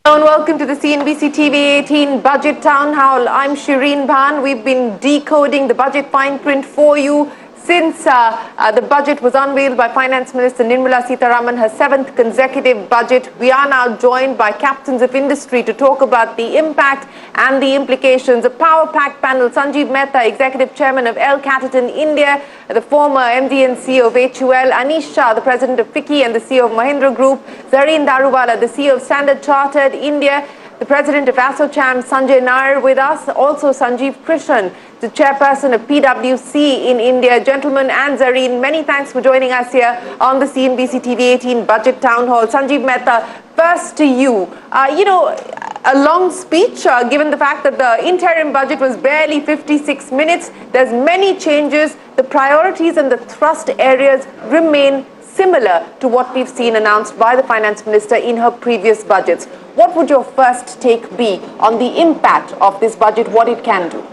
Hello and welcome to the CNBC TV 18 Budget Town Hall. I'm Shireen Bhan. We've been decoding the budget fine print for you since the budget was unveiled by Finance Minister Nirmala Sitharaman, her 7th consecutive budget. We are now joined by captains of industry to talk about the impact and the implications. A power-packed panel: Sanjeev Mehta, Executive Chairman of L Catterton India, the former MD and CEO of HUL, Anish Shah, the President of FICCI and the CEO of Mahindra Group, Zareen Daruwala, the CEO of Standard Chartered India, the President of Assocham, Sanjay Nayar, with us, also Sanjeev Krishnan, the Chairperson of PwC in India. Gentlemen and Zareen, many thanks for joining us here on the CNBC TV 18 Budget Town Hall. Sanjeev Mehta, first to you. A long speech, given the fact that the interim budget was barely 56 minutes. There's many changes. The priorities and the thrust areas remain similar to what we've seen announced by the Finance Minister in her previous budgets. What would your first take be on the impact of this budget, what it can do?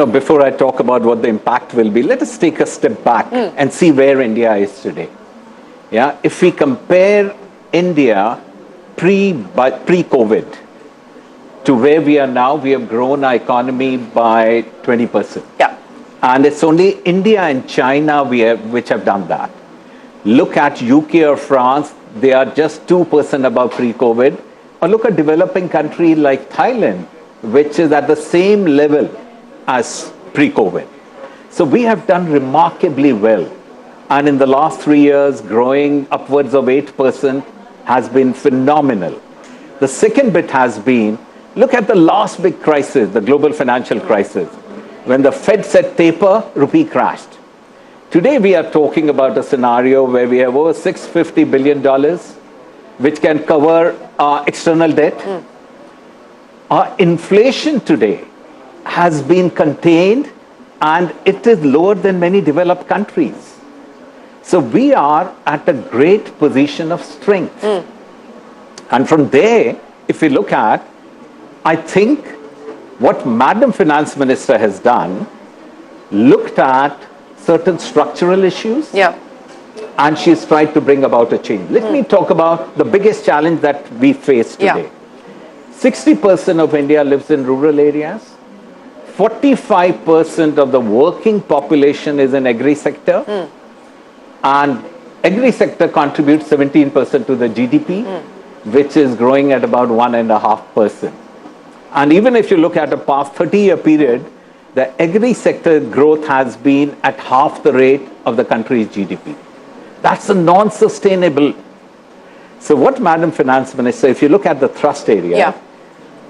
Before I talk about what the impact will be, let us take a step back and see where India is today. Yeah, if we compare India pre-COVID to where we are now, we have grown our economy by 20%. Yeah. And it's only India and China which have done that. Look at UK or France, they are just 2% above pre-COVID. Or look at developing country like Thailand, which is at the same level as pre-COVID. So we have done remarkably well. And in the last 3 years, growing upwards of 8% has been phenomenal. The second bit has been, look at the last big crisis, the global financial crisis. When the Fed said taper, rupee crashed. Today we are talking about a scenario where we have over $650 billion, which can cover our external debt. Our inflation today has been contained and it is lower than many developed countries. So we are at a great position of strength. And from there, if we look at, I think what Madam Finance Minister has done, looked at certain structural issues. Yeah. And she's tried to bring about a change. Let me talk about the biggest challenge that we face today. 60% of India lives in rural areas. 45% of the working population is in agri sector. And agri sector contributes 17% to the GDP, which is growing at about 1.5%. And even if you look at a past 30-year period, the agri sector growth has been at half the rate of the country's GDP. That's a non-sustainable. So what Madam Finance Minister, if you look at the thrust area,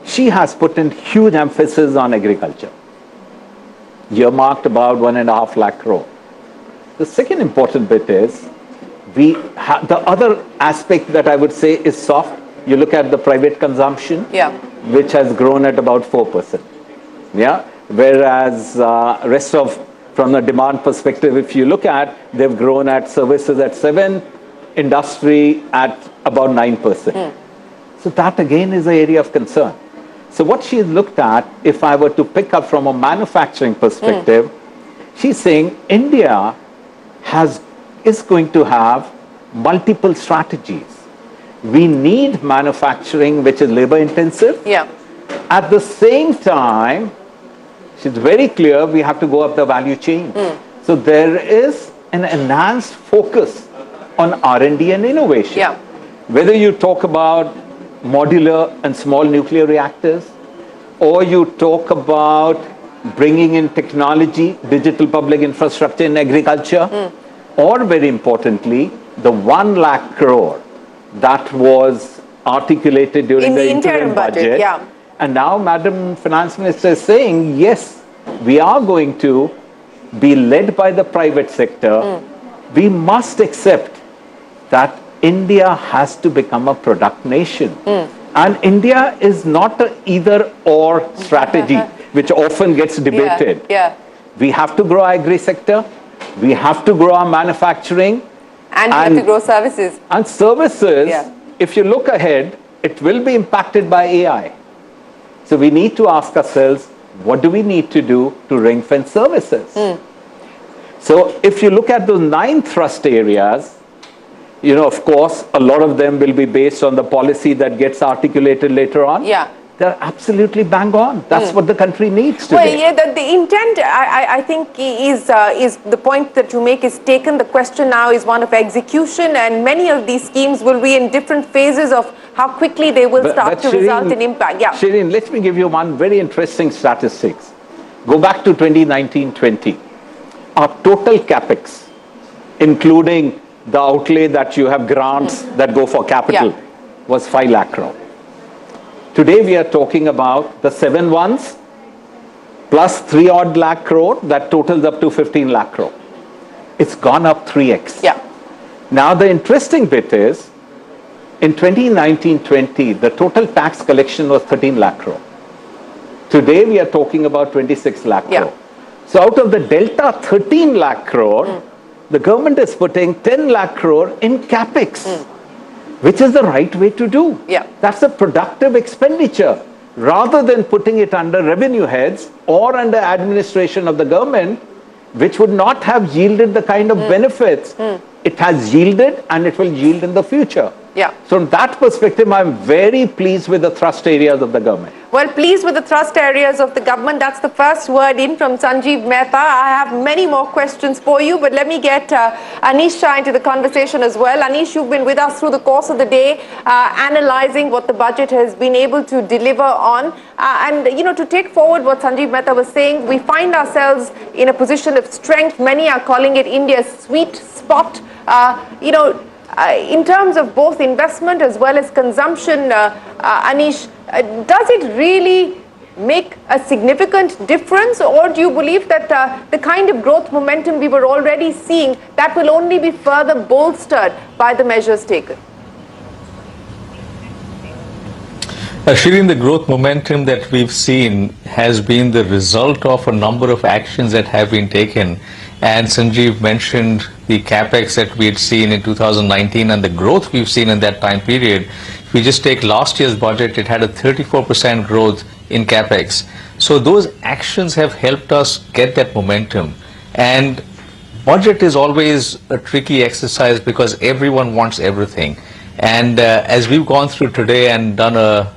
she has put in huge emphasis on agriculture. Earmarked about 1.5 lakh crore. The second important bit is, the other aspect that I would say is soft. You look at the private consumption, which has grown at about 4%. Yeah, whereas rest of, from the demand perspective, if you look at, they've grown at services at 7%, industry at about 9%. So that again is an area of concern. So what she's looked at, if I were to pick up from a manufacturing perspective, she's saying India is going to have multiple strategies. We need manufacturing, which is labor intensive. At the same time, she's very clear we have to go up the value chain. So there is an enhanced focus on R&D and innovation. Whether you talk about modular and small nuclear reactors, or you talk about bringing in technology, digital public infrastructure in agriculture, or very importantly, the 1 lakh crore that was articulated during the interim budget. And now Madam Finance Minister is saying, yes, we are going to be led by the private sector. We must accept that India has to become a product nation. And India is not an either-or strategy, which often gets debated. We have to grow our agri sector. We have to grow our manufacturing. And we have to grow services. And services, if you look ahead, it will be impacted by AI. So we need to ask ourselves, what do we need to do to ring-fence services? So if you look at those 9 thrust areas, of course, a lot of them will be based on the policy that gets articulated later on. Yeah. They're absolutely bang on. That's what the country needs today. Well, yeah, the intent, I think, is the point that you make is taken. The question now is one of execution, and many of these schemes will be in different phases of how quickly they will start to result in impact. Yeah. Shireen, let me give you one very interesting statistics. Go back to 2019-20. Our total capex, including the outlay that you have grants that go for capital, was 5 lakh crore. Today we are talking about the 7 ones plus 3 odd lakh crore, that totals up to 15 lakh crore. It's gone up 3x. Yeah. Now the interesting bit is, in 2019-20, the total tax collection was 13 lakh crore. Today we are talking about 26 lakh crore. So out of the delta 13 lakh crore, the government is putting 10 lakh crore in capex. Which is the right way to do. Yeah. That's a productive expenditure. Rather than putting it under revenue heads or under administration of the government, which would not have yielded the kind of benefits it has yielded and it will yield in the future. Yeah. So from that perspective, I'm very pleased with the thrust areas of the government. Well, pleased with the thrust areas of the government. That's the first word in from Sanjeev Mehta. I have many more questions for you, but let me get Anish Shah into the conversation as well. Anish, you've been with us through the course of the day, analyzing what the budget has been able to deliver on. And, to take forward what Sanjeev Mehta was saying, we find ourselves in a position of strength. Many are calling it India's sweet spot. In terms of both investment as well as consumption, Anish, does it really make a significant difference, or do you believe that the kind of growth momentum we were already seeing, that will only be further bolstered by the measures taken? Shireen, the growth momentum that we've seen has been the result of a number of actions that have been taken. And Sanjeev mentioned the capex that we had seen in 2019 and the growth we've seen in that time period. If we just take last year's budget, it had a 34% growth in capex. So those actions have helped us get that momentum. And budget is always a tricky exercise because everyone wants everything. And as we've gone through today and done a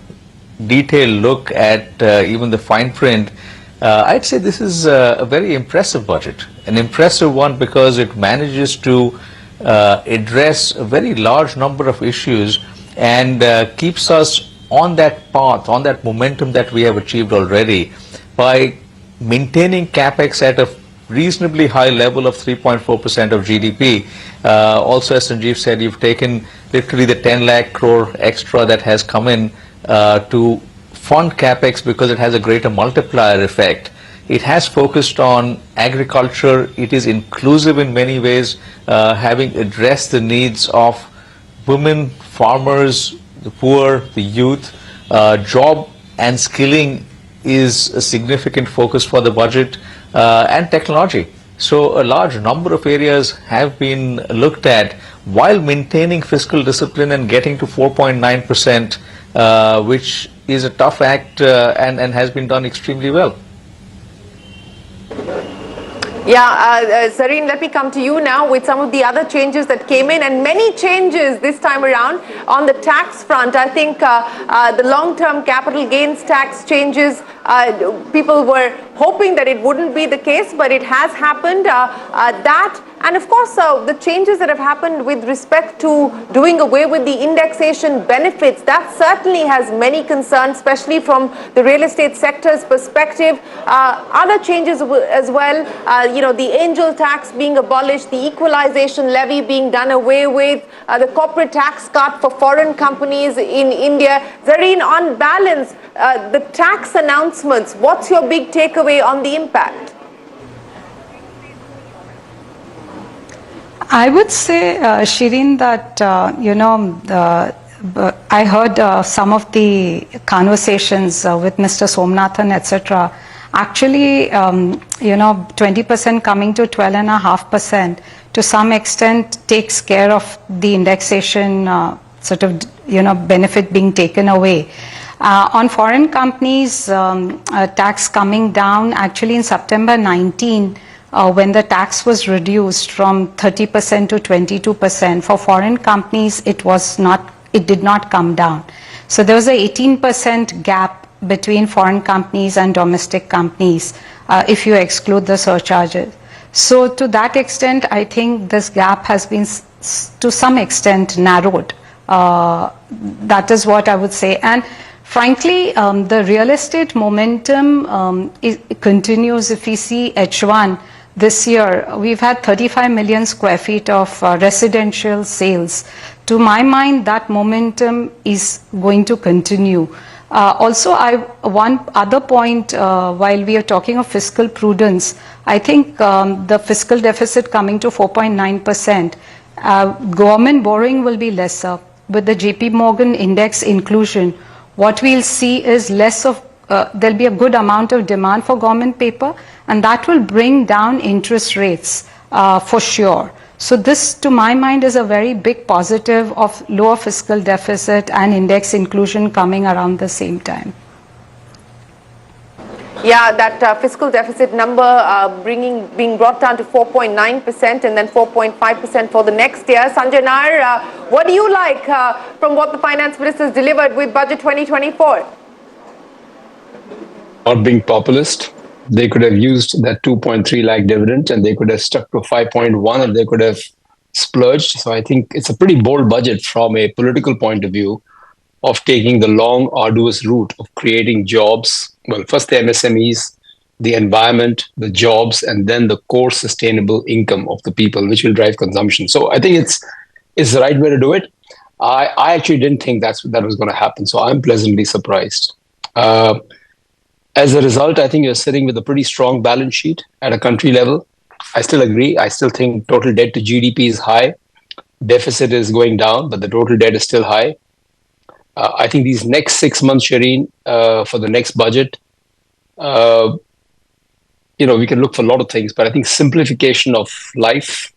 detailed look at even the fine print, I'd say this is a very impressive budget. An impressive one because it manages to address a very large number of issues and keeps us on that path, on that momentum that we have achieved already by maintaining capex at a reasonably high level of 3.4% of GDP. Also, as Sanjeev said, you've taken literally the 10 lakh crore extra that has come in to fund capex because it has a greater multiplier effect. It has focused on agriculture. It is inclusive in many ways, having addressed the needs of women, farmers, the poor, the youth. Job and skilling is a significant focus for the budget, and technology. So a large number of areas have been looked at while maintaining fiscal discipline and getting to 4.9%, which is a tough act and has been done extremely well. Yeah, Zareen, let me come to you now with some of the other changes that came in, and many changes this time around on the tax front. I think the long-term capital gains tax changes, people were hoping that it wouldn't be the case, but it has happened. And of course, the changes that have happened with respect to doing away with the indexation benefits, that certainly has many concerns, especially from the real estate sector's perspective. Other changes as well, the angel tax being abolished, the equalization levy being done away with, the corporate tax cut for foreign companies in India. Zareen, on balance, the tax announcements, what's your big takeaway on the impact? I would say, Shireen, that, I heard some of the conversations with Mr. Somnathan, etc. Actually, 20% coming to 12.5% to some extent takes care of the indexation benefit being taken away. On foreign companies, tax coming down, actually in September 19, when the tax was reduced from 30% to 22%. For foreign companies, it did not come down. So there was a 18% gap between foreign companies and domestic companies if you exclude the surcharges. So to that extent, I think this gap has been to some extent narrowed. That is what I would say. And frankly, the real estate momentum continues. If we see H1 this year, we've had 35 million square feet of residential sales. To my mind, that momentum is going to continue. Also, one other point, while we are talking of fiscal prudence, I think the fiscal deficit coming to 4.9%, government borrowing will be lesser. With the JP Morgan index inclusion, what we'll see is there'll be a good amount of demand for government paper, and that will bring down interest rates for sure. So this, to my mind, is a very big positive of lower fiscal deficit and index inclusion coming around the same time. Yeah, that fiscal deficit number being brought down to 4.9% and then 4.5% for the next year. Sanjay Nayar, what do you like from what the finance minister has delivered with budget 2024? Not being populist, they could have used that 2.3 lakh dividend and they could have stuck to 5.1 and they could have splurged. So I think it's a pretty bold budget from a political point of view of taking the long, arduous route of creating jobs. Well, first the MSMEs, the environment, the jobs, and then the core sustainable income of the people, which will drive consumption. So I think it's the right way to do it. I actually didn't think that was going to happen. So I'm pleasantly surprised. As a result, I think you're sitting with a pretty strong balance sheet at a country level. I still agree. I still think total debt to GDP is high. Deficit is going down, but the total debt is still high. I think these next 6 months, Shireen, for the next budget, we can look for a lot of things, but I think simplification of life,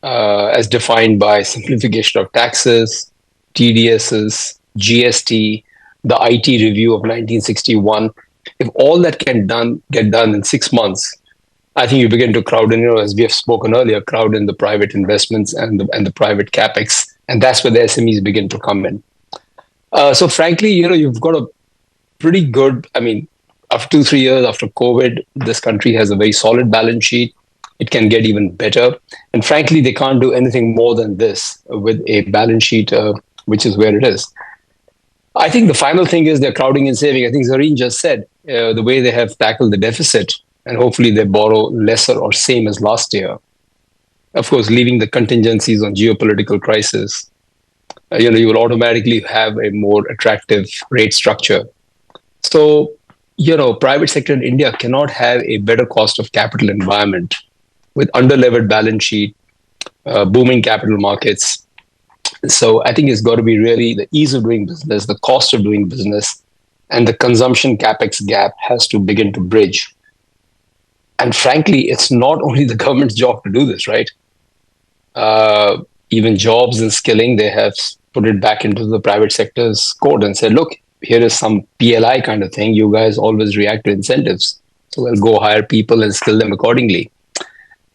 as defined by simplification of taxes, TDSs, GST, the IT review of 1961, if all that can get done in 6 months, I think you begin to crowd in, as we have spoken earlier, crowd in the private investments and the private capex, and that's where the SMEs begin to come in. So frankly, you've got a pretty good, after 2-3 years after COVID, this country has a very solid balance sheet. It can get even better. And frankly, they can't do anything more than this with a balance sheet, which is where it is. I think the final thing is they're crowding and saving. I think Zareen just said the way they have tackled the deficit, and hopefully they borrow lesser or same as last year. Of course, leaving the contingencies on geopolitical crisis, you will automatically have a more attractive rate structure. So, private sector in India cannot have a better cost of capital environment with underlevered balance sheet, booming capital markets. So I think it's got to be really the ease of doing business, the cost of doing business, and the consumption capex gap has to begin to bridge. And frankly, it's not only the government's job to do this, right? Even jobs and skilling, they have put it back into the private sector's court and said, look, here is some PLI kind of thing. You guys always react to incentives. So we'll go hire people and skill them accordingly.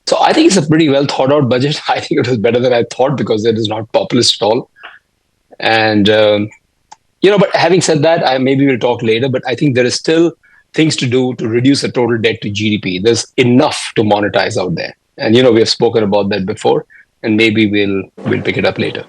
So I think it's a pretty well thought out budget. I think it was better than I thought because it is not populist at all. And, but having said that, maybe we'll talk later, but I think there is still things to do to reduce the total debt to GDP. There's enough to monetize out there. And, we have spoken about that before, and maybe we'll pick it up later.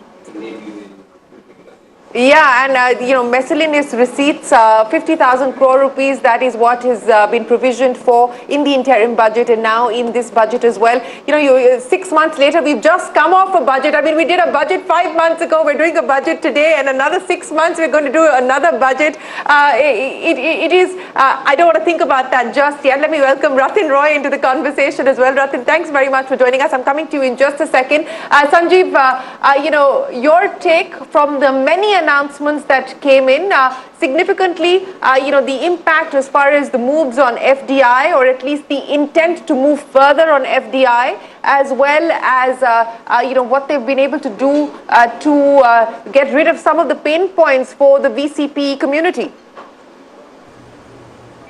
Yeah, and miscellaneous receipts, 50,000 crore rupees, that is what has been provisioned for in the interim budget and now in this budget as well. 6 months later, we've just come off a budget. We did a budget 5 months ago. We're doing a budget today, and another 6 months we're going to do another budget. It is, I don't want to think about that just yet. Let me welcome Ratin Roy into the conversation as well. Ratin, thanks very much for joining us. I'm coming to you in just a second. Sanjeev, your take from the many announcements that came in, significantly, the impact as far as the moves on FDI, or at least the intent to move further on FDI, as well as, what they've been able to do to get rid of some of the pain points for the VCP community.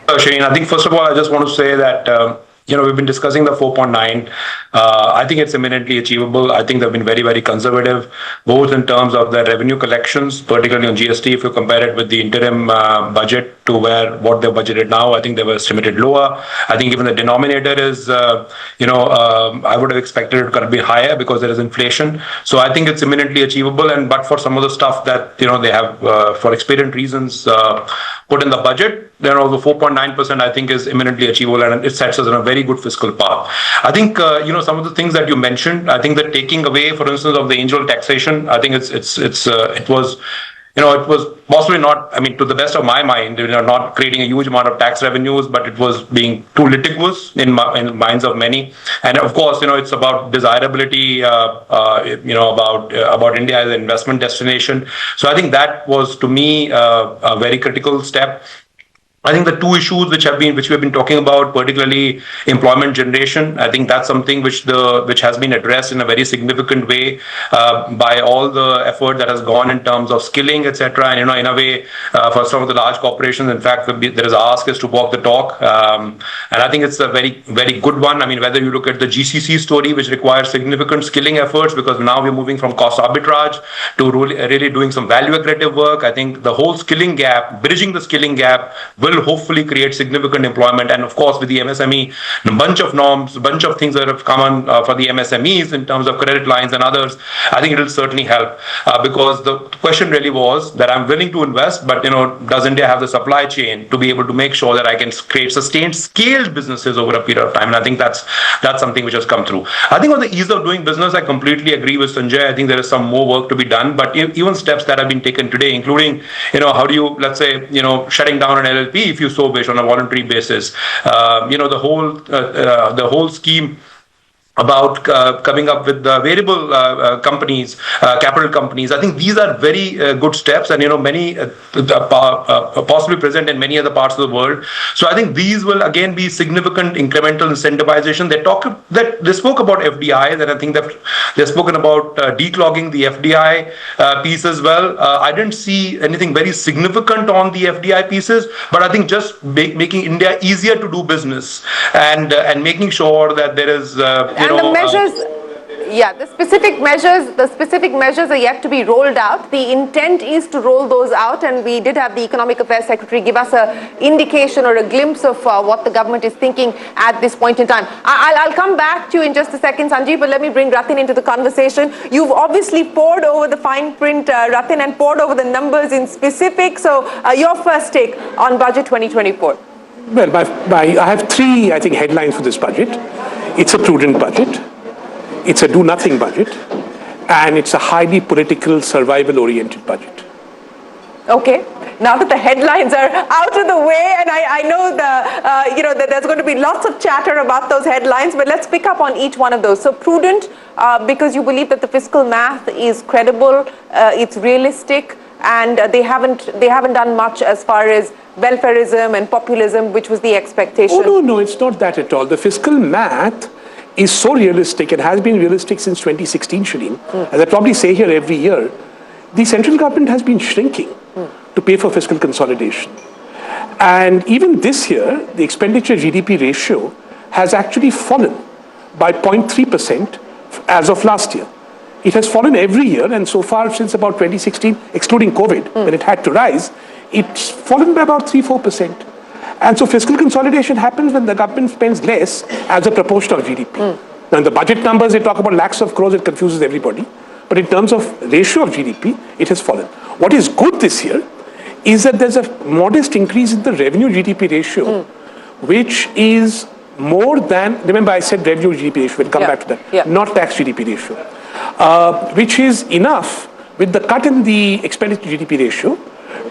Shireen, I think first of all, I just want to say that, we've been discussing the 4.9. I think it's eminently achievable. I think they've been very, very conservative, both in terms of their revenue collections, particularly on GST. If you compare it with the interim budget to what they've budgeted now, I think they were estimated lower. I think even the denominator is, I would have expected it to be higher because there is inflation. So I think it's eminently achievable. But for some of the stuff that they have, for expedient reasons, put in the budget, the 4.9% I think is eminently achievable, and it sets us on a very good fiscal path. I think some of the things that you mentioned, I think that taking away, for instance, of the angel taxation, I think it was possibly not, to the best of my mind, not creating a huge amount of tax revenues, but it was being too litigious in minds of many. And of course, it's about desirability, about India as an investment destination. So I think that was, to me, a very critical step. I think the two issues which we have been talking about, particularly employment generation, I think that's something which has been addressed in a very significant way by all the effort that has gone in terms of skilling, etc. And in a way, for some of the large corporations, in fact, there is ask is to walk the talk, and I think it's a very, very good one. Whether you look at the GCC story, which requires significant skilling efforts, because now we're moving from cost arbitrage to really doing some value accretive work. I think the whole skilling gap, bridging the skilling gap, will hopefully create significant employment. And of course, with the MSME, a bunch of norms, a bunch of things that have come on for the MSMEs in terms of credit lines and others, I think it will certainly help, because the question really was that I'm willing to invest, but does India have the supply chain to be able to make sure that I can create sustained scaled businesses over a period of time? And I think that's something which has come through. I think on the ease of doing business, I completely agree with Sanjay. I think there is some more work to be done, but even steps that have been taken today, including how do you, let's say, shutting down an LLP if you so wish on a voluntary basis, the whole scheme about coming up with variable companies, capital companies. I think these are very good steps, and many possibly present in many other parts of the world. So I think these will again be significant incremental incentivization. They spoke about FDIs, and I think that they've spoken about declogging the FDI piece as well. I didn't see anything very significant on the FDI pieces, but I think just making India easier to do business and making sure that there is the measures, the specific measures are yet to be rolled out. The intent is to roll those out, and we did have the Economic Affairs Secretary give us an indication or a glimpse of what the government is thinking at this point in time. I'll come back to you in just a second, Sanjeev, but let me bring Ratin into the conversation. You've obviously pored over the fine print, Ratin, and pored over the numbers in specific. So your first take on Budget 2024. Well, I have three, I think, headlines for this budget. It's a prudent budget, it's a do-nothing budget, and it's a highly political, survival-oriented budget. Okay. Now that the headlines are out of the way, and I know that there's going to be lots of chatter about those headlines, but let's pick up on each one of those. So prudent, because you believe that the fiscal math is credible, it's realistic, and they haven't done much as far as welfareism and populism, which was the expectation. Oh, no, it's not that at all. The fiscal math is so realistic and has been realistic since 2016, Shireen. As I probably say here every year, the central government has been shrinking to pay for fiscal consolidation. And even this year, the expenditure GDP ratio has actually fallen by 0.3% as of last year. It has fallen every year, and so far since about 2016, excluding COVID, when it had to rise, it's fallen by about 3-4%. And so fiscal consolidation happens when the government spends less as a proportion of GDP. Now in the budget numbers, they talk about lakhs of crores, it confuses everybody. But in terms of ratio of GDP, it has fallen. What is good this year is that there's a modest increase in the revenue GDP ratio, which is more than, remember I said revenue GDP ratio, we'll come back to that, not tax GDP ratio, which is enough with the cut in the expenditure GDP ratio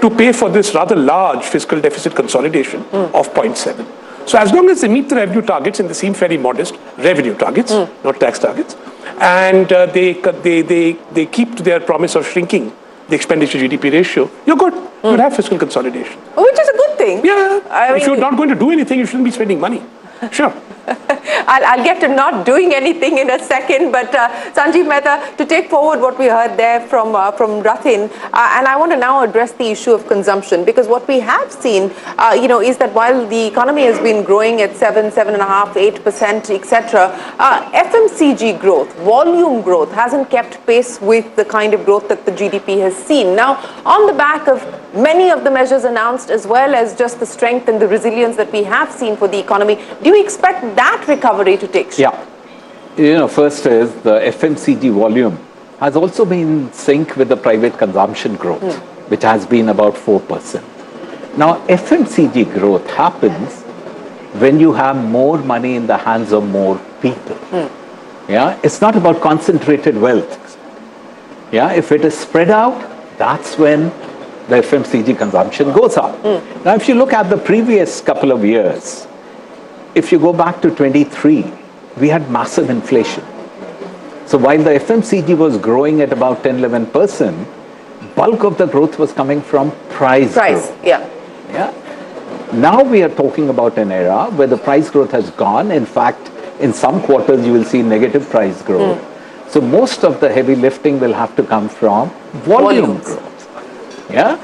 to pay for this rather large fiscal deficit consolidation of 0.7. So as long as they meet the revenue targets, and they seem fairly modest revenue targets, not tax targets, and they keep to their promise of shrinking the expenditure GDP ratio, you're good. You'll have fiscal consolidation. Which is a good thing. Yeah. If you're not going to do anything, you shouldn't be spending money. Sure. I'll get to not doing anything in a second, but Sanjeev Mehta, to take forward what we heard there from Ratin, and I want to now address the issue of consumption, because what we have seen, is that while the economy has been growing at 7.5%, 8%, etc., FMCG growth, volume growth hasn't kept pace with the kind of growth that the GDP has seen. Now, on the back of many of the measures announced, as well as just the strength and the resilience that we have seen for the economy, do you expect that recovery to take shape? Yeah. First is the FMCG volume has also been in sync with the private consumption growth, which has been about 4%. Now, FMCG growth happens when you have more money in the hands of more people. Yeah, it's not about concentrated wealth. Yeah, if it is spread out, that's when the FMCG consumption goes up. Now, if you look at the previous couple of years, if you go back to 23, we had massive inflation. So while the FMCG was growing at about 10-11%, bulk of the growth was coming from price growth. Yeah. Now we are talking about an era where the price growth has gone. In fact, in some quarters you will see negative price growth. So most of the heavy lifting will have to come from volume growth. Yeah.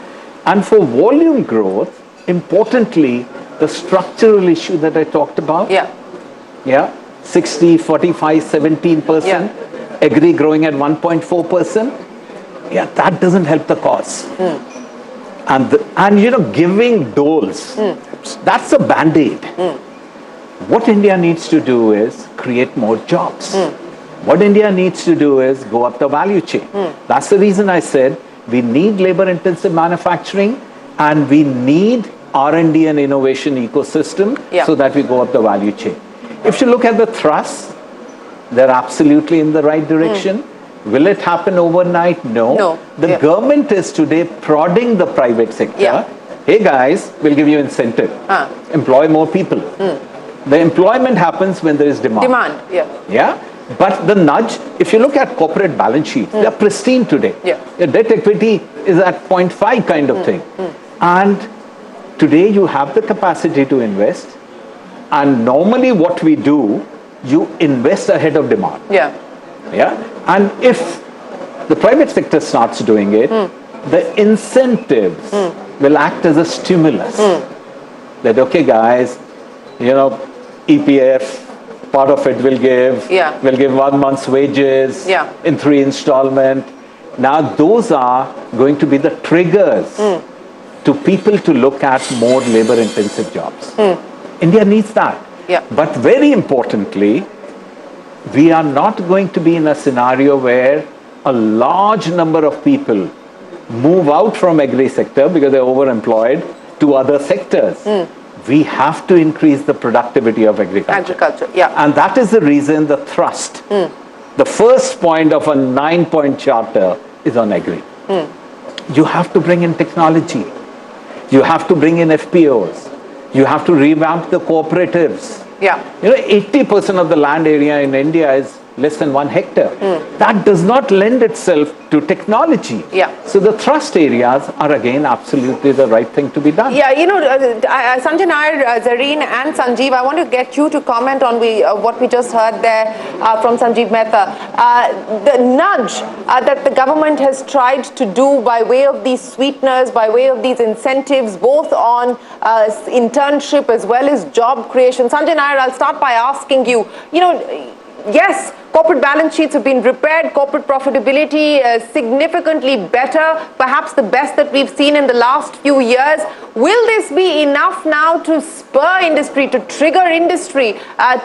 And for volume growth, importantly, the structural issue that I talked about. Yeah. 60, 45, 17%. Agri growing at 1.4%. Yeah, that doesn't help the cause. And giving doles, that's a band-aid. What India needs to do is create more jobs. What India needs to do is go up the value chain. That's the reason I said we need labor-intensive manufacturing and we need R&D and innovation ecosystem so that we go up the value chain. If you look at the thrusts, they're absolutely in the right direction. Will it happen overnight? No. The government is today prodding the private sector. Hey guys, we'll give you incentive. Employ more people. The employment happens when there is demand. Yeah. But the nudge, if you look at corporate balance sheets, they're pristine today. The debt equity is at 0.5 kind of thing. And today you have the capacity to invest. And normally what we do, you invest ahead of demand. And if the private sector starts doing it, the incentives will act as a stimulus. That, okay guys, EPF, part of it will give 1 month's wages in 3 installments. Now those are going to be the triggers to people to look at more labor-intensive jobs. India needs that. But very importantly, we are not going to be in a scenario where a large number of people move out from agri sector because they're overemployed to other sectors. We have to increase the productivity of agriculture. And that is the reason the thrust, the first point of a 9-point charter is on agri. You have to bring in technology. You have to bring in FPOs. You have to revamp the cooperatives. 80% of the land area in India is less than 1 hectare. That does not lend itself to technology. So the thrust areas are again absolutely the right thing to be done. Sanjay Nayar, Zareen and Sanjeev, I want to get you to comment on what we just heard there from Sanjeev Mehta. The nudge that the government has tried to do by way of these sweeteners, by way of these incentives, both on internship as well as job creation. Sanjay Nayar, I'll start by asking you, yes, corporate balance sheets have been repaired, corporate profitability significantly better, perhaps the best that we've seen in the last few years. Will this be enough now to spur industry, to trigger industry,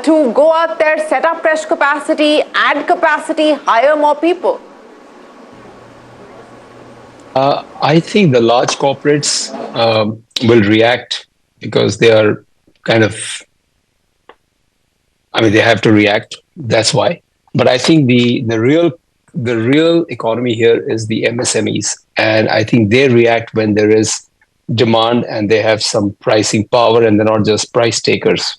to go out there, set up fresh capacity, add capacity, hire more people? I think the large corporates will react because they are kind of, they have to react. That's why. But I think the real economy here is the MSMEs, and I think they react when there is demand and they have some pricing power, and they're not just price takers.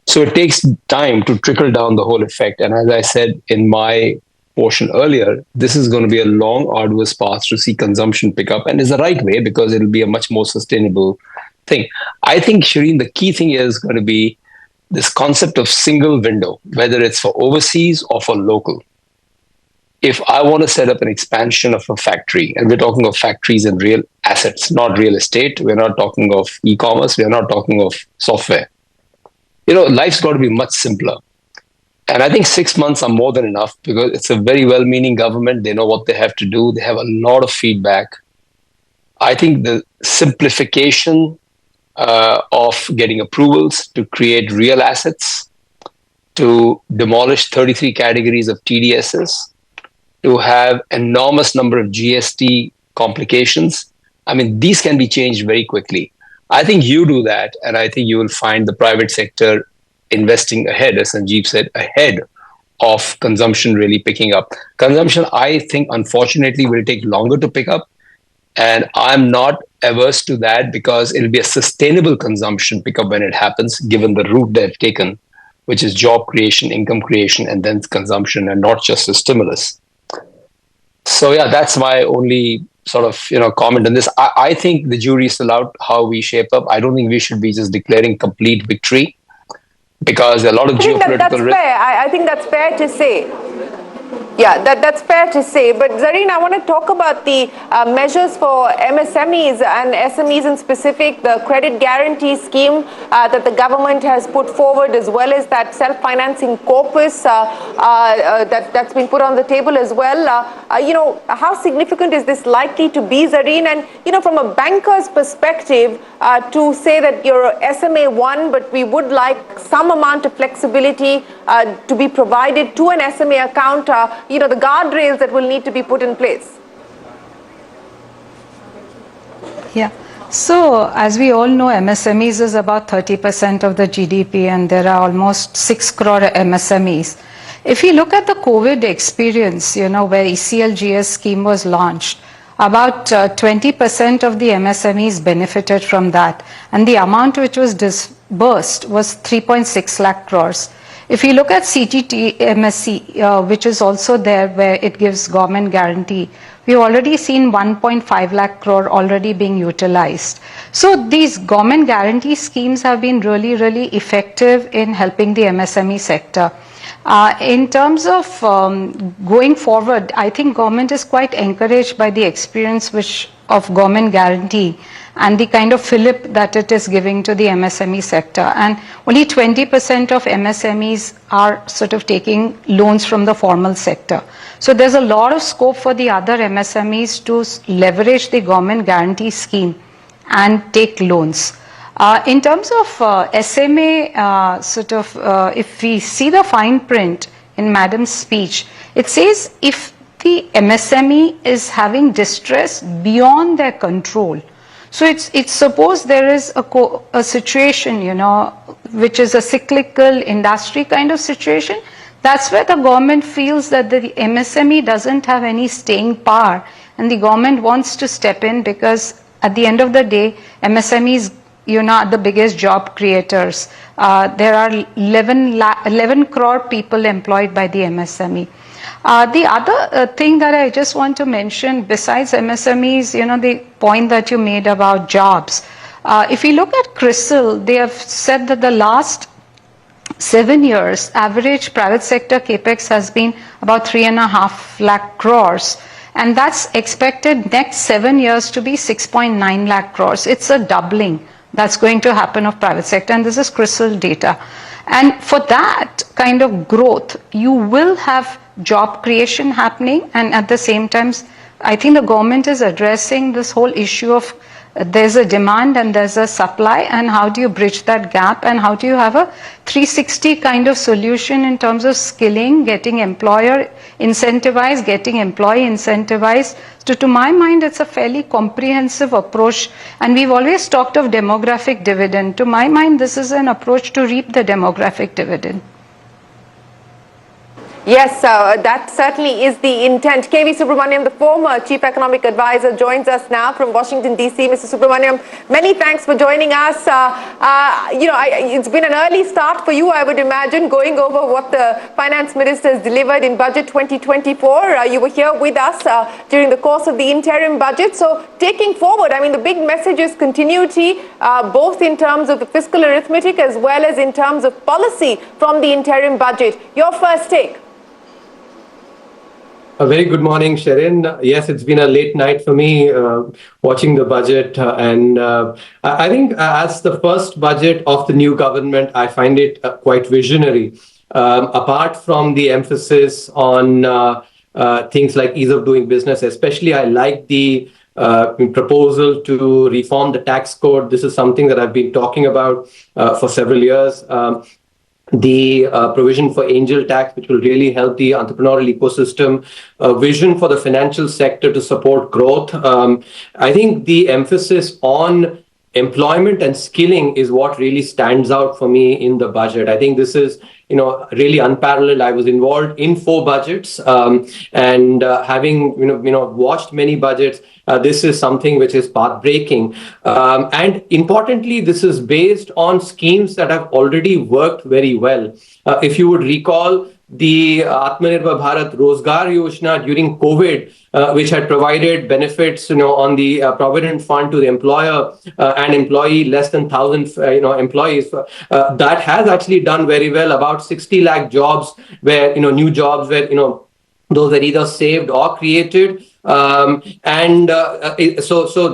So it takes time to trickle down the whole effect. And as I said in my portion earlier, this is going to be a long, arduous path to see consumption pick up, and is the right way because it'll be a much more sustainable thing. I think, Shireen, the key thing is going to be this concept of single window, whether it's for overseas or for local. If I want to set up an expansion of a factory, and we're talking of factories and real assets, not real estate, we're not talking of e-commerce, we're not talking of software. Life's got to be much simpler. And I think 6 months are more than enough because it's a very well-meaning government. They know what they have to do. They have a lot of feedback. I think the simplification of getting approvals to create real assets, to demolish 33 categories of TDSs, to have enormous number of GST complications. I mean, these can be changed very quickly. I think you do that, and I think you will find the private sector investing ahead, as Sanjeev said, ahead of consumption really picking up. Consumption, I think, unfortunately, will take longer to pick up. And I'm not averse to that because it'll be a sustainable consumption pickup when it happens, given the route they've taken, which is job creation, income creation, and then consumption, and not just a stimulus. So yeah, that's my only sort of comment on this. I think the jury is still out how we shape up. I don't think we should be just declaring complete victory because there are a lot of geopolitical risk. I think that's fair to say. Yeah, that's fair to say. But Zareen, I want to talk about the measures for MSMEs and SMEs in specific, the credit guarantee scheme that the government has put forward, as well as that self-financing corpus that's been put on the table as well. How significant is this likely to be, Zareen? And, from a banker's perspective, to say that you're SMA 1, but we would like some amount of flexibility to be provided to an SMA account, the guardrails that will need to be put in place. Yeah. So, as we all know, MSMEs is about 30% of the GDP, and there are almost 6 crore MSMEs. If you look at the COVID experience, where ECLGS scheme was launched, about 20% of the MSMEs benefited from that, and the amount which was disbursed was 3.6 lakh crores. If you look at CGT MSC, which is also there where it gives government guarantee, we've already seen 1.5 lakh crore already being utilized. So these government guarantee schemes have been really, really effective in helping the MSME sector. In terms of going forward, I think government is quite encouraged by the experience of government guarantee and the kind of fillip that it is giving to the MSME sector. And only 20% of MSMEs are sort of taking loans from the formal sector. So there's a lot of scope for the other MSMEs to leverage the government guarantee scheme and take loans. In terms of SMA, if we see the fine print in Madam's speech, it says if the MSME is having distress beyond their control. So it's suppose there is a situation, which is a cyclical industry kind of situation. That's where the government feels that the MSME doesn't have any staying power, and the government wants to step in because at the end of the day, MSMEs are the biggest job creators. There are 11 crore people employed by the MSME. The other thing that I just want to mention, besides MSMEs, the point that you made about jobs. If you look at CRISIL, they have said that the last 7 years, average private sector capex has been about 3.5 lakh crores. And that's expected next 7 years to be 6.9 lakh crores. It's a doubling that's going to happen of private sector, and this is CRISIL data. And for that kind of growth, you will have job creation happening, and at the same time, I think the government is addressing this whole issue of there's a demand and there's a supply, and how do you bridge that gap, and how do you have a 360 kind of solution in terms of skilling, getting employer incentivized, getting employee incentivized. So to my mind, it's a fairly comprehensive approach, and we've always talked of demographic dividend. To my mind, this is an approach to reap the demographic dividend. Yes, that certainly is the intent. K.V. Subramaniam, the former Chief Economic Advisor, joins us now from Washington, D.C. Mr. Subramaniam, many thanks for joining us. It's been an early start for you, I would imagine, going over what the Finance Minister has delivered in Budget 2024. You were here with us during the course of the interim budget. So taking forward, I mean, the big message is continuity, both in terms of the fiscal arithmetic as well as in terms of policy from the interim budget. Your first take. A very good morning, Sherin. Yes, it's been a late night for me watching the budget. I think as the first budget of the new government, I find it quite visionary. Apart from the emphasis on things like ease of doing business, especially I like the proposal to reform the tax code. This is something that I've been talking about for several years. The provision for angel tax, which will really help the entrepreneurial ecosystem, vision for the financial sector to support growth. I think the emphasis on employment and skilling is what really stands out for me in the budget. I think this is, really unparalleled. I was involved in 4 budgets and having, watched many budgets, this is something which is path-breaking. And importantly, this is based on schemes that have already worked very well. If you would recall, the Atmanirbhar Bharat Rozgar Yojana during COVID, which had provided benefits, on the provident fund to the employer and employee less than 1,000, employees, that has actually done very well. About 60 lakh jobs where, new jobs where, those were either saved or created. So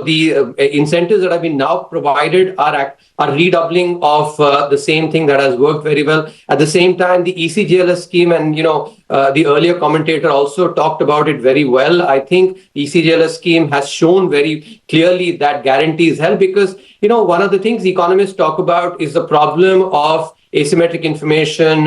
the incentives that have been now provided are redoubling of the same thing that has worked very well. At the same time, the ECGLS scheme, and the earlier commentator also talked about it very well. I think the ECGLS scheme has shown very clearly that guarantees help, because one of the things economists talk about is the problem of asymmetric information, in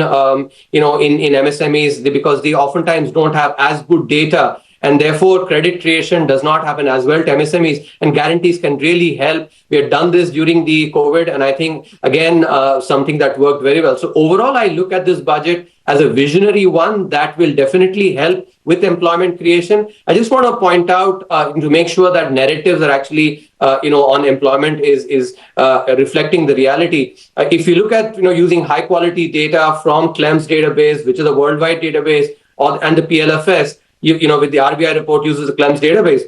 MSMEs, because they oftentimes don't have as good data, and therefore credit creation does not happen as well to MSMEs, and guarantees can really help. We had done this during the COVID, and I think, again, something that worked very well. So overall, I look at this budget as a visionary one that will definitely help with employment creation. I just want to point out to make sure that narratives are actually, on employment is reflecting the reality. If you look at, using high quality data from CLEMS database, which is a worldwide database, and the PLFS, with the RBI report uses the CLEMS database.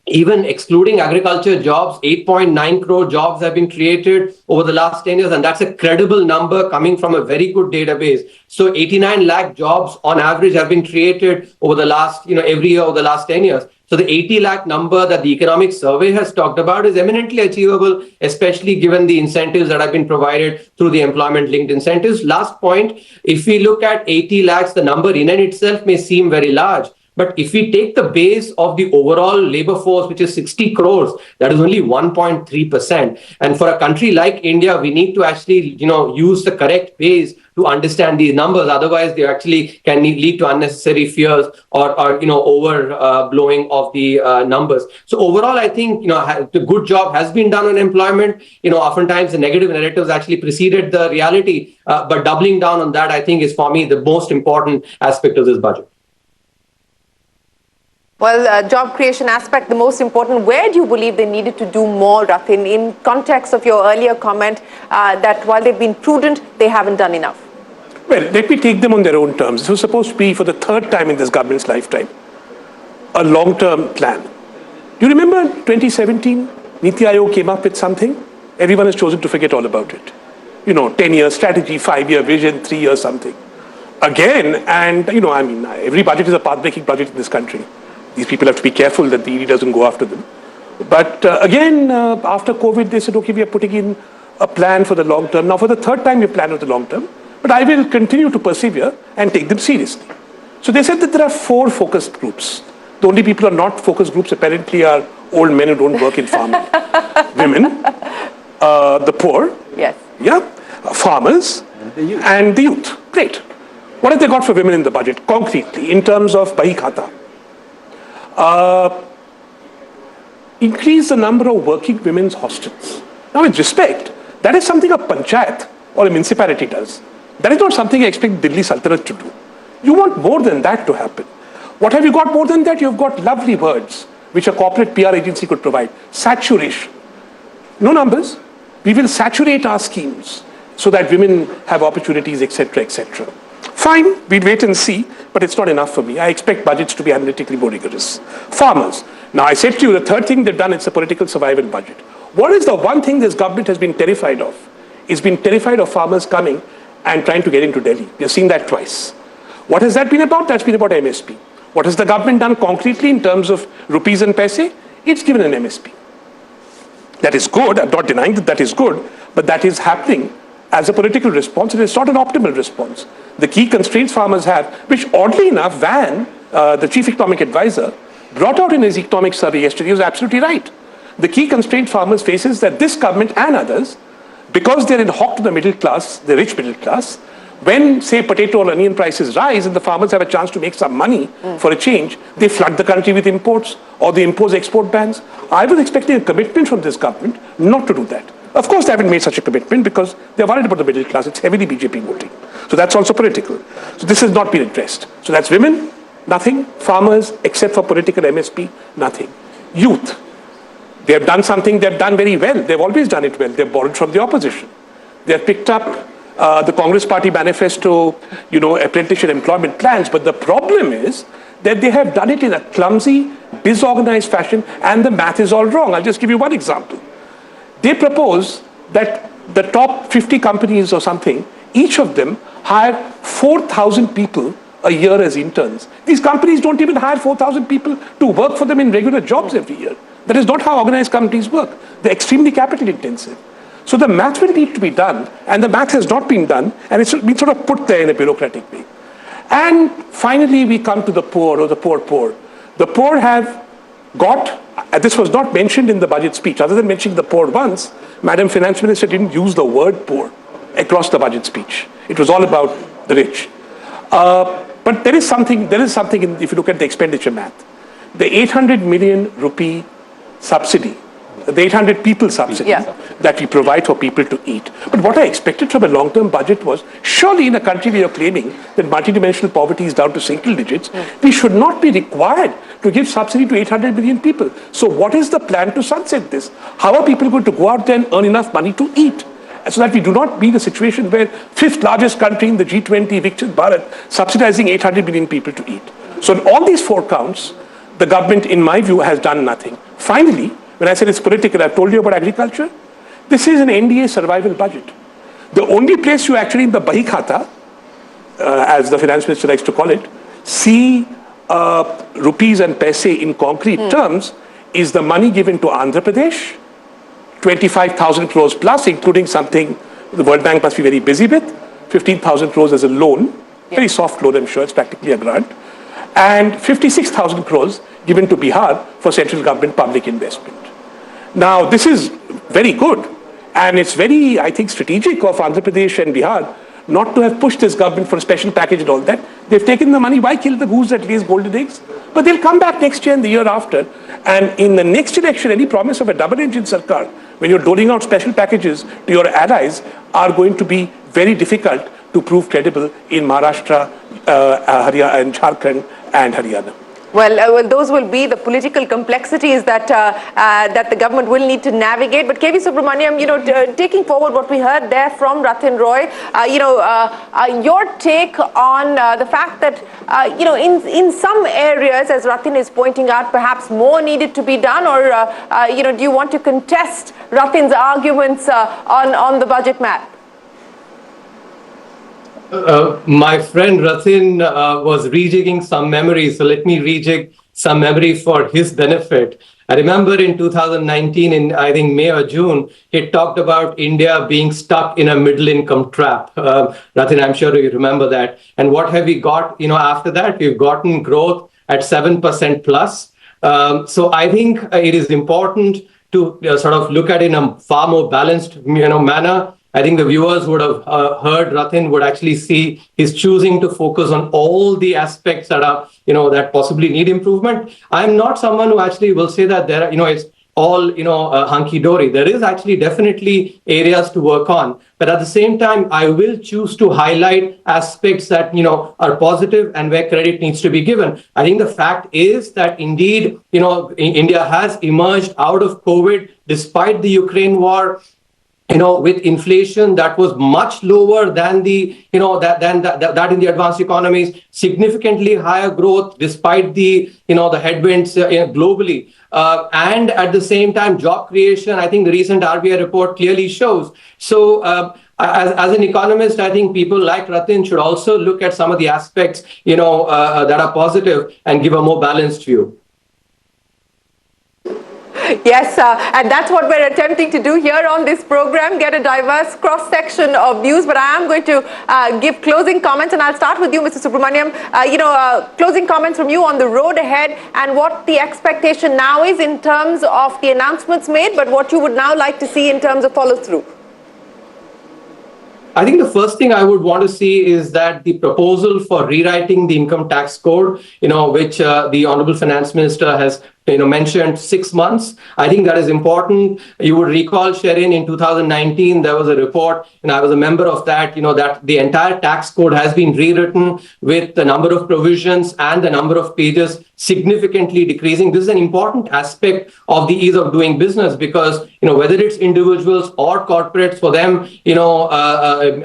Even excluding agriculture jobs, 8.9 crore jobs have been created over the last 10 years. And that's a credible number coming from a very good database. So 89 lakh jobs on average have been created over the last, every year over the last 10 years. So the 80 lakh number that the economic survey has talked about is eminently achievable, especially given the incentives that have been provided through the employment linked incentives. Last point, if we look at 80 lakhs, the number in and itself may seem very large. But if we take the base of the overall labor force, which is 60 crores, that is only 1.3%. And for a country like India, we need to actually, use the correct base to understand these numbers. Otherwise, they actually can lead to unnecessary fears or overblowing of the numbers. So overall, I think, the good job has been done on employment. Oftentimes the negative narratives actually preceded the reality. But doubling down on that, I think, is for me the most important aspect of this budget. Well, job creation aspect, the most important. Where do you believe they needed to do more, Rathin, in context of your earlier comment that while they've been prudent, they haven't done enough? Well, let me take them on their own terms. This was supposed to be, for the third time in this government's lifetime, a long-term plan. Do you remember 2017? Niti Aayog came up with something. Everyone has chosen to forget all about it. 10-year strategy, 5-year vision, 3-year something. Again, and, every budget is a path-breaking budget in this country. These people have to be careful that the ED doesn't go after them. But again, after COVID, they said, okay, we are putting in a plan for the long term. Now, for the third time, we plan for the long term. But I will continue to persevere and take them seriously. So they said that there are 4 focus groups. The only people who are not focus groups apparently are old men who don't work in farming. Women, the poor, yes, farmers, and the youth. Great. What have they got for women in the budget, concretely, in terms of Bahi Khata? Increase the number of working women's hostels. Now, with respect, that is something a panchayat or a municipality does. That is not something I expect Delhi Sultanate to do. You want more than that to happen. What have you got more than that? You've got lovely words, which a corporate PR agency could provide. Saturation. No numbers. We will saturate our schemes so that women have opportunities, etc., etc. Fine, we'll wait and see, but it's not enough for me. I expect budgets to be analytically more rigorous. Farmers. Now, I said to you, the third thing they've done, it's a political survival budget. What is the one thing this government has been terrified of? It's been terrified of farmers coming and trying to get into Delhi. We've seen that twice. What has that been about? That's been about MSP. What has the government done concretely in terms of rupees and paise? It's given an MSP. That is good. I'm not denying that that is good, but that is happening as a political response. It is not an optimal response. The key constraints farmers have, which oddly enough, Van, the chief economic advisor, brought out in his economic survey yesterday, was absolutely right. The key constraint farmers face is that this government and others, because they're in hock to the middle class, the rich middle class, when, say, potato or onion prices rise and the farmers have a chance to make some money for a change, they flood the country with imports or they impose export bans. I was expecting a commitment from this government not to do that. Of course, they haven't made such a commitment because they're worried about the middle class. It's heavily BJP voting. So that's also political. So this has not been addressed. So that's women, nothing. Farmers, except for political MSP, nothing. Youth. They have done something they've done very well. They've always done it well. They've borrowed from the opposition. They have picked up the Congress Party manifesto, apprenticeship employment plans. But the problem is that they have done it in a clumsy, disorganized fashion, and the math is all wrong. I'll just give you one example. They propose that the top 50 companies or something, each of them hire 4,000 people a year as interns. These companies don't even hire 4,000 people to work for them in regular jobs every year. That is not how organized companies work. They're extremely capital intensive. So the math will need to be done, and the math has not been done, and it's been sort of put there in a bureaucratic way. And finally, we come to the poor, or the poor. The poor have got, this was not mentioned in the budget speech, other than mentioning the poor once, Madam Finance Minister didn't use the word poor across the budget speech. It was all about the rich. But there is something if you look at the expenditure math. The 800 million rupee subsidy, the 800 people subsidy that we provide for people to eat. But what I expected from a long-term budget was, surely in a country where you're claiming that multidimensional poverty is down to single digits, we should not be required to give subsidy to 800 million people. So what is the plan to sunset this? How are people going to go out there and earn enough money to eat? So that we do not be in a situation where fifth largest country in the G20, Viksit Bharat, subsidizing 800 million people to eat. So in all these four counts, the government, in my view, has done nothing. Finally, when I said it's political, I've told you about agriculture. This is an NDA survival budget. The only place you actually in the Bahi Khata, as the finance minister likes to call it, see rupees and paise in concrete terms is the money given to Andhra Pradesh, 25,000 crores plus, including something the World Bank must be very busy with, 15,000 crores as a loan, very soft loan, I'm sure, it's practically a grant, and 56,000 crores given to Bihar for central government public investment. Now, this is very good, and it's very, I think, strategic of Andhra Pradesh and Bihar not to have pushed this government for a special package and all that. They've taken the money. Why kill the goose that lays golden eggs? But they'll come back next year and the year after. And in the next election, any promise of a double-engine sarkar, when you're doling out special packages to your allies, are going to be very difficult to prove credible in Maharashtra, Haryana, and Jharkhand and Haryana. Well, those will be the political complexities that that the government will need to navigate. But KV Subramaniam, taking forward what we heard there from Ratin Roy, your take on the fact that in some areas, as Ratin is pointing out, perhaps more needed to be done, or do you want to contest Ratin's arguments on the budget map? My friend Ratin was rejigging some memory, so let me rejig some memory for his benefit. I remember in 2019, in I think May or June, he talked about India being stuck in a middle income trap. Ratin, I'm sure you remember that. And what have we got? After that, we've gotten growth at 7% plus. So I think it is important to sort of look at it in a far more balanced manner. I think the viewers would have heard Ratin would actually see he's choosing to focus on all the aspects that are, that possibly need improvement. I'm not someone who actually will say that there, all, hunky-dory. There is actually definitely areas to work on. But at the same time, I will choose to highlight aspects that, are positive and where credit needs to be given. I think the fact is that indeed, India has emerged out of COVID despite the Ukraine war, with inflation that was much lower than that in the advanced economies, significantly higher growth despite the headwinds globally, and at the same time job creation. I think the recent RBI report clearly shows. So as an economist, I think people like Ratin should also look at some of the aspects that are positive and give a more balanced view. Yes, and that's what we're attempting to do here on this program, get a diverse cross-section of views. But I am going to give closing comments, and I'll start with you, Mr. Subramaniam. Closing comments from you on the road ahead and what the expectation now is in terms of the announcements made, but what you would now like to see in terms of follow-through. I think the first thing I would want to see is that the proposal for rewriting the income tax code, which the Honorable Finance Minister has mentioned 6 months. I think that is important. You would recall, Sherin, in 2019, there was a report, and I was a member of that, that the entire tax code has been rewritten with the number of provisions and the number of pages significantly decreasing. This is an important aspect of the ease of doing business because, whether it's individuals or corporates, for them,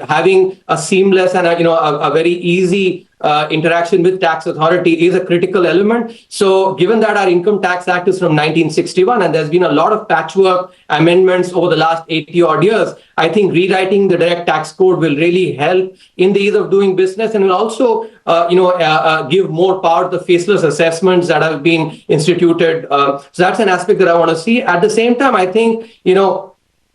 having a seamless and a very easy interaction with tax authority is a critical element. So given that our Income Tax Act is from 1961 and there's been a lot of patchwork amendments over the last 80 odd years, I think rewriting the direct tax code will really help in the ease of doing business and will also give more power to the faceless assessments that have been instituted. So that's an aspect that I want to see. At the same time, I think,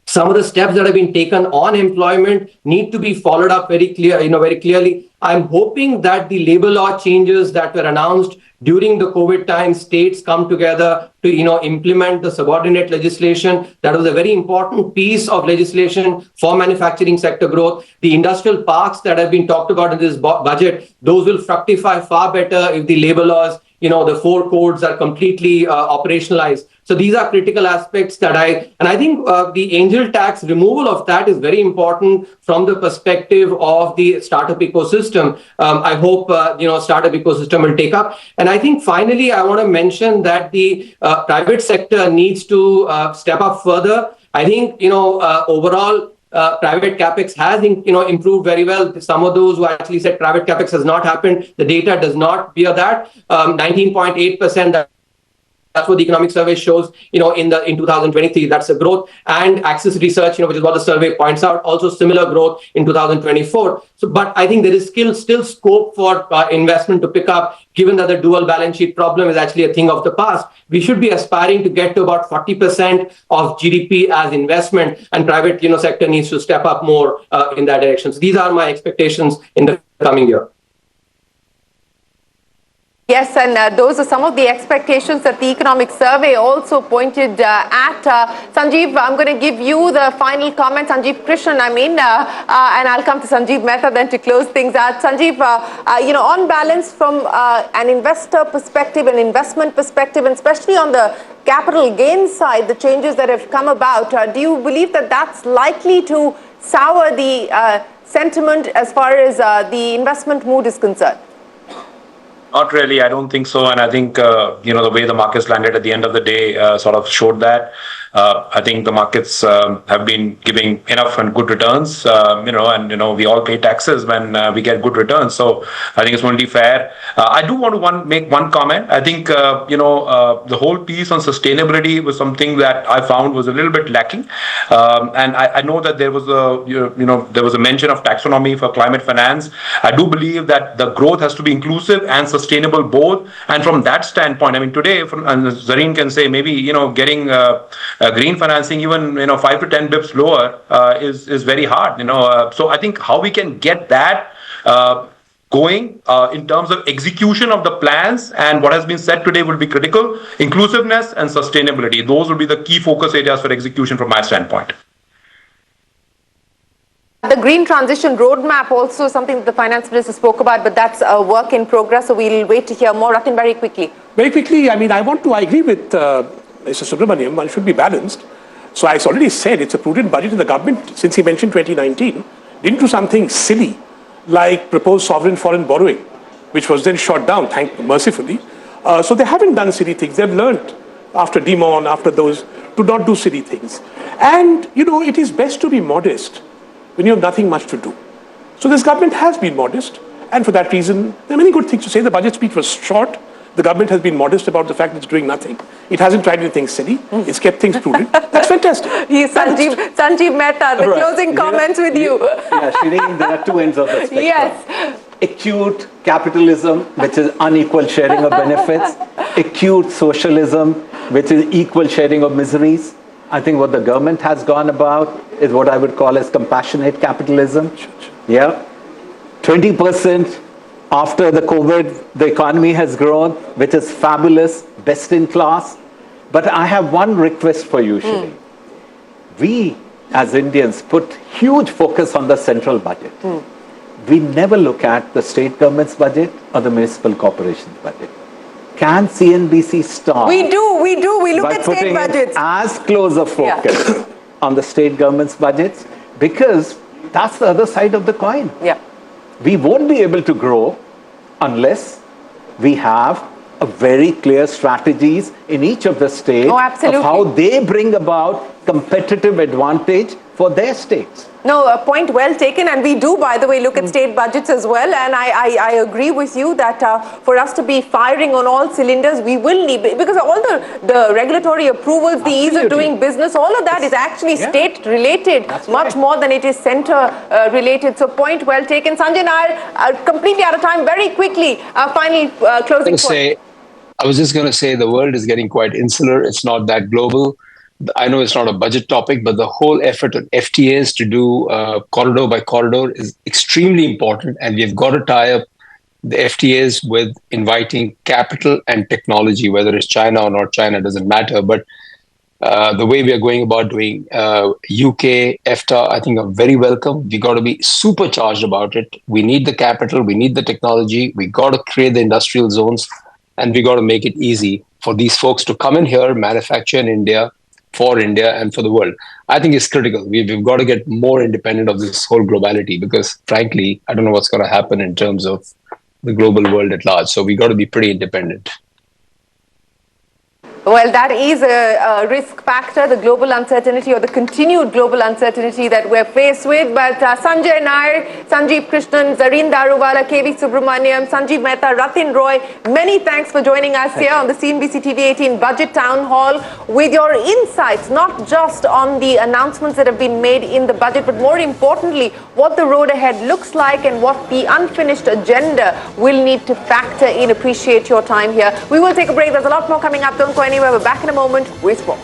some of the steps that have been taken on employment need to be followed up very clearly. I'm hoping that the labor law changes that were announced during the COVID time, states come together to, implement the subordinate legislation. That was a very important piece of legislation for manufacturing sector growth. The industrial parks that have been talked about in this budget, those will fructify far better if the labor laws, the 4 codes are completely operationalized. So these are critical aspects that I think the angel tax removal of that is very important from the perspective of the startup ecosystem. I hope, startup ecosystem will take up. And I think finally, I want to mention that the private sector needs to step up further. I think, overall, private capex has improved very well. Some of those who actually said private capex has not happened, the data does not bear that. 19.8%. That's what the economic survey shows, in 2023. That's a growth. And Axis Research, which is what the survey points out, also similar growth in 2024. So, but I think there is still scope for investment to pick up, given that the dual balance sheet problem is actually a thing of the past. We should be aspiring to get to about 40% of GDP as investment, and private, sector needs to step up more in that direction. So these are my expectations in the coming year. Yes, and those are some of the expectations that the economic survey also pointed at. Sanjeev, I'm going to give you the final comment. Sanjeev Krishnan, and I'll come to Sanjeev Mehta then to close things out. Sanjeev, on balance from an investor perspective, an investment perspective, and especially on the capital gains side, the changes that have come about, do you believe that that's likely to sour the sentiment as far as the investment mood is concerned? Not really. I don't think so. And I think, the way the markets landed at the end of the day sort of showed that. I think the markets have been giving enough and good returns, we all pay taxes when we get good returns. So I think it's only fair. I do want to make one comment. I think, the whole piece on sustainability was something that I found was a little bit lacking. And I know that there was a mention of taxonomy for climate finance. I do believe that the growth has to be inclusive and sustainable both. And from that standpoint, today, and Zareen can say maybe, getting green financing even 5 to 10 bips lower is very hard. So I think how we can get that going in terms of execution of the plans and what has been said today will be critical. Inclusiveness and sustainability, those will be the key focus areas for execution from my standpoint. The green transition roadmap also something that the finance minister spoke about, but that's a work in progress. So we'll wait to hear more. Ratin, very quickly. Very quickly, I agree with Mr. Subramaniam, one should be balanced. So I already said it's a prudent budget, and the government, since he mentioned 2019, didn't do something silly like propose sovereign foreign borrowing, which was then shot down, mercifully. So they haven't done silly things. They've learned after Demon, after those, to not do silly things. And, you know, it is best to be modest when you have nothing much to do. So this government has been modest, and for that reason, there are many good things to say. The budget speech was short. The government has been modest about the fact that it's doing nothing. It hasn't tried anything silly. It's kept things prudent. That's fantastic. Sanjeev Mehta, the closing comments with you. Yeah, Shireen, there are two ends of the spectrum. Yes. Acute capitalism, which is unequal sharing of benefits. Acute socialism, which is equal sharing of miseries. I think what the government has gone about is what I would call as compassionate capitalism. Yeah. 20% after the COVID, the economy has grown, which is fabulous, best in class. But I have one request for you, Shri. We, as Indians, put huge focus on the central budget. We never look at the state government's budget or the municipal corporation's budget. Can CNBC start? We do. We look at state budgets. As close a focus on the state government's budgets, because that's the other side of the coin. Yeah. We won't be able to grow unless we have a very clear strategies in each of the states of how they bring about competitive advantage for their states. No, a point well taken, and we do, by the way, look at state budgets as well, and I agree with you that for us to be firing on all cylinders, we will need, because all the regulatory approvals, the ease of doing business, all of that is actually state-related, much more than it is center-related. So point well taken. Sanjay and I are completely out of time. Very quickly, final closing point. I was just going to say the world is getting quite insular. It's not that global. I know it's not a budget topic, but the whole effort of FTAs to do corridor by corridor is extremely important. And we've got to tie up the FTAs with inviting capital and technology, whether it's China or not China, doesn't matter. But the way we are going about doing UK, EFTA, I think are very welcome. We got to be supercharged about it. We need the capital. We need the technology. We got to create the industrial zones. And we got to make it easy for these folks to come in here, manufacture in India, for India and for the world. I think it's critical. We've got to get more independent of this whole globality because, frankly, I don't know what's going to happen in terms of the global world at large. So we got to be pretty independent. Well, that is a risk factor, the global uncertainty or the continued global uncertainty that we're faced with. But Sanjay Nayar, Sanjeev Krishnan, Zareen Daruwala, KV Subramaniam, Sanjeev Mehta, Ratin Roy, many thanks for joining us here on the CNBC TV 18 Budget Town Hall with your insights, not just on the announcements that have been made in the budget, but more importantly, what the road ahead looks like and what the unfinished agenda will need to factor in. Appreciate your time here. We will take a break. There's a lot more coming up. Don't go anywhere. We're back in a moment with more.